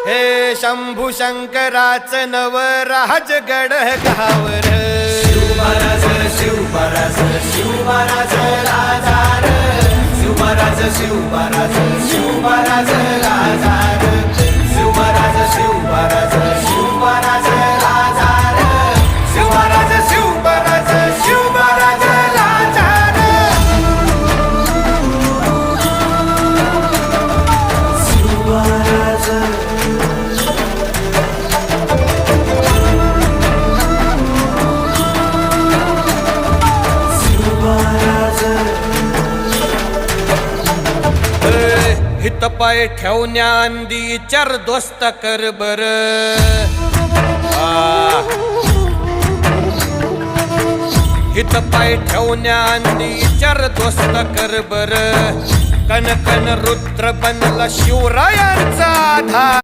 हे शंभू शंकराचं नवराज गड गावर शिवमहाराज शिवमहाराज शिवमहाराज राजा रे शिवमहाराज शिवमहाराज शिवमहाराज राजा रे शिवमहाराज शिवमहाराज शिवमहाराज राजा रे शिवमहाराज शिवमहाराज शिवमहाराज राजा रे शिवमहाराज हित पाय ठेवण्याआंदी चार दोस्त कर बर हित पाय ठेवण्याआंदी चार दोस्त कर बर कन कन रुद्र बनला शिवरायांचा आधार